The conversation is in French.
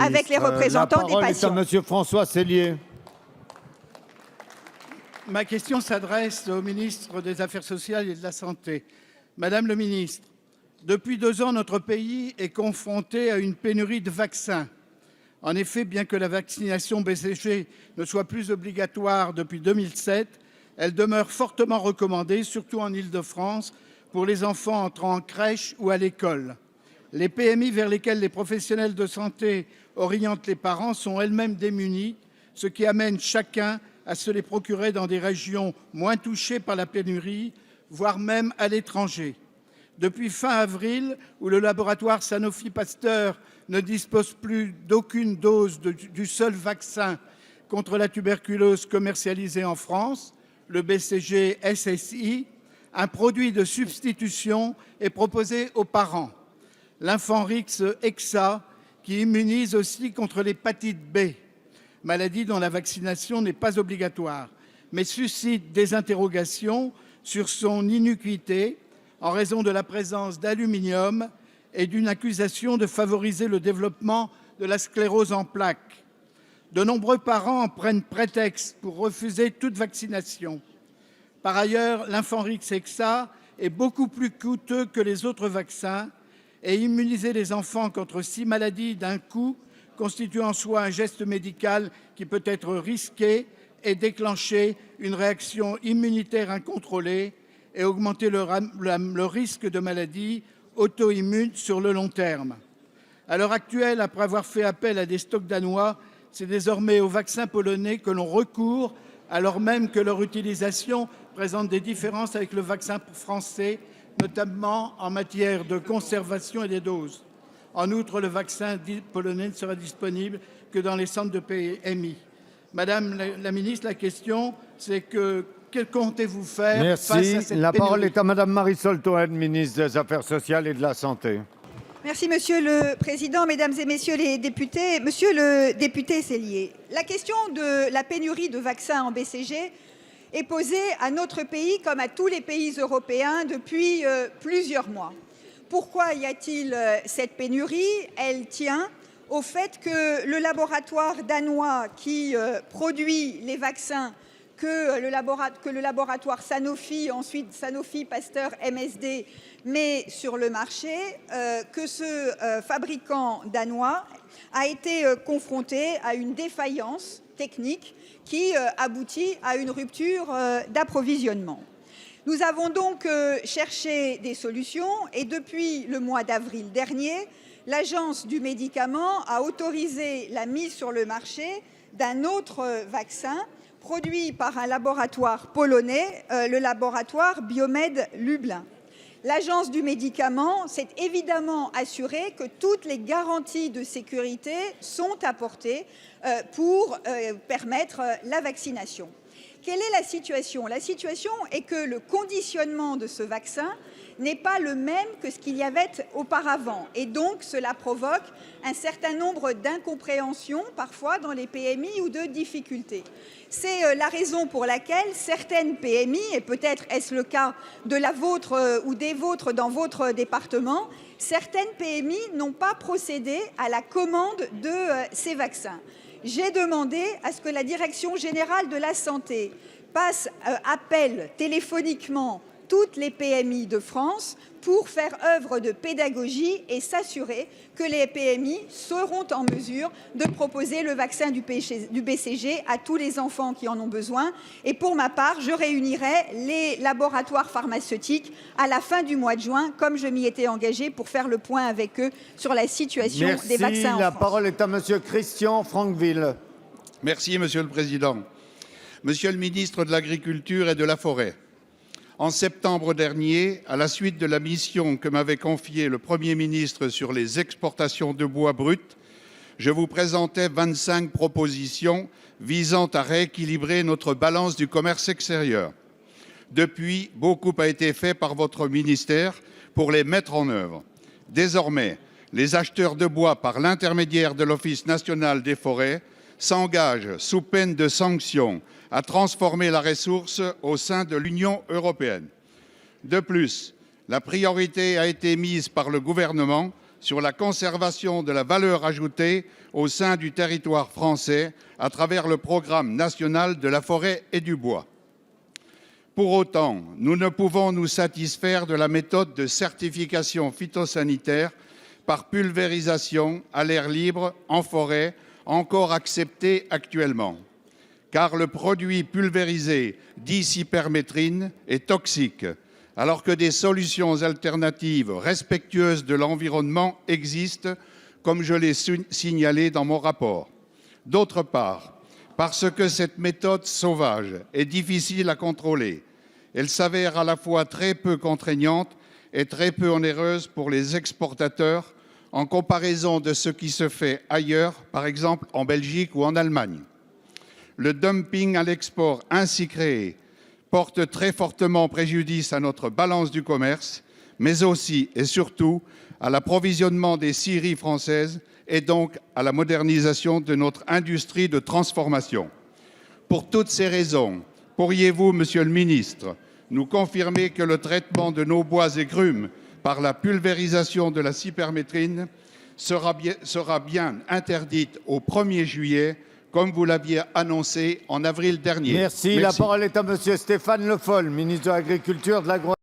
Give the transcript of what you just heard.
avec les représentants des patients. La parole est à Monsieur François Sellier. Ma question s'adresse au ministre des Affaires sociales et de la Santé. Madame le ministre, depuis 2 ans, notre pays est confronté à une pénurie de vaccins. En effet, bien que la vaccination BCG ne soit plus obligatoire depuis 2007, elle demeure fortement recommandée, surtout en Île-de-France, pour les enfants entrant en crèche ou à l'école. Les PMI vers lesquels les professionnels de santé orientent les parents sont elles-mêmes démunies, ce qui amène chacun à se les procurer dans des régions moins touchées par la pénurie, voire même à l'étranger. Depuis fin avril, où le laboratoire Sanofi Pasteur ne dispose plus d'aucune dose du seul vaccin contre la tuberculose commercialisé en France, le BCG SSI, un produit de substitution est proposé aux parents. L'Infanrix Hexa, qui immunise aussi contre l'hépatite B, maladie dont la vaccination n'est pas obligatoire, mais suscite des interrogations sur son innocuité en raison de la présence d'aluminium et d'une accusation de favoriser le développement de la sclérose en plaques. De nombreux parents en prennent prétexte pour refuser toute vaccination. Par ailleurs, l'Infanrix Hexa est beaucoup plus coûteux que les autres vaccins et immuniser les enfants contre 6 maladies d'un coup constitue en soi un geste médical qui peut être risqué et déclencher une réaction immunitaire incontrôlée et augmenter le risque de maladies auto-immunes sur le long terme. À l'heure actuelle, après avoir fait appel à des stocks danois, c'est désormais aux vaccins polonais que l'on recourt, alors même que leur utilisation présente des différences avec le vaccin français, notamment en matière de conservation et des doses. En outre, le vaccin polonais ne sera disponible que dans les centres de PMI. Madame la ministre, la question, c'est que comptez-vous faire face à cette pénurie ? La parole est à Madame Marisol Touraine, ministre des Affaires sociales et de la Santé. Merci, Monsieur le Président, Mesdames et Messieurs les députés. Monsieur le député Sellier, la question de la pénurie de vaccins en BCG est posée à notre pays comme à tous les pays européens depuis plusieurs mois. Pourquoi y a-t-il cette pénurie ? Elle tient au fait que le laboratoire danois qui produit les vaccins que le laboratoire Sanofi, ensuite Sanofi Pasteur MSD, met sur le marché, que ce fabricant danois a été confronté à une défaillance technique qui aboutit à une rupture d'approvisionnement. Nous avons donc cherché des solutions et depuis le mois d'avril dernier, l'Agence du médicament a autorisé la mise sur le marché d'un autre vaccin produit par un laboratoire polonais, le laboratoire Biomed Lublin. L'Agence du médicament s'est évidemment assurée que toutes les garanties de sécurité sont apportées pour permettre la vaccination. Quelle est la situation ? La situation est que le conditionnement de ce vaccin n'est pas le même que ce qu'il y avait auparavant. Et donc, cela provoque un certain nombre d'incompréhensions, parfois dans les PMI, ou de difficultés. C'est la raison pour laquelle certaines PMI, et peut-être est-ce le cas de la vôtre ou des vôtres dans votre département, certaines PMI n'ont pas procédé à la commande de ces vaccins. J'ai demandé à ce que la Direction générale de la santé appelle téléphoniquement toutes les PMI de France pour faire œuvre de pédagogie et s'assurer que les PMI seront en mesure de proposer le vaccin du BCG à tous les enfants qui en ont besoin. Et pour ma part, je réunirai les laboratoires pharmaceutiques à la fin du mois de juin, comme je m'y étais engagée, pour faire le point avec eux sur la situation des vaccins en France. La parole est à Monsieur Christian Franqueville. Merci, Monsieur le Président. Monsieur le ministre de l'Agriculture et de la Forêt, en septembre dernier, à la suite de la mission que m'avait confiée le Premier ministre sur les exportations de bois brut, je vous présentais 25 propositions visant à rééquilibrer notre balance du commerce extérieur. Depuis, beaucoup a été fait par votre ministère pour les mettre en œuvre. Désormais, les acheteurs de bois, par l'intermédiaire de l'Office national des forêts, s'engagent, sous peine de sanctions, à transformer la ressource au sein de l'Union européenne. De plus, la priorité a été mise par le gouvernement sur la conservation de la valeur ajoutée au sein du territoire français à travers le programme national de la forêt et du bois. Pour autant, nous ne pouvons nous satisfaire de la méthode de certification phytosanitaire par pulvérisation à l'air libre en forêt, encore acceptée actuellement. Car le produit pulvérisé dit cyperméthrine est toxique, alors que des solutions alternatives respectueuses de l'environnement existent, comme je l'ai signalé dans mon rapport. D'autre part, parce que cette méthode sauvage est difficile à contrôler, elle s'avère à la fois très peu contraignante et très peu onéreuse pour les exportateurs en comparaison de ce qui se fait ailleurs, par exemple en Belgique ou en Allemagne. Le dumping à l'export ainsi créé porte très fortement préjudice à notre balance du commerce, mais aussi et surtout à l'approvisionnement des scieries françaises et donc à la modernisation de notre industrie de transformation. Pour toutes ces raisons, pourriez-vous, Monsieur le ministre, nous confirmer que le traitement de nos bois et grumes par la pulvérisation de la cyperméthrine sera bien interdite au 1er juillet, comme vous l'aviez annoncé en avril dernier? Merci. La parole est à Monsieur Stéphane Le Foll, ministre de l'Agriculture, de l'Agro...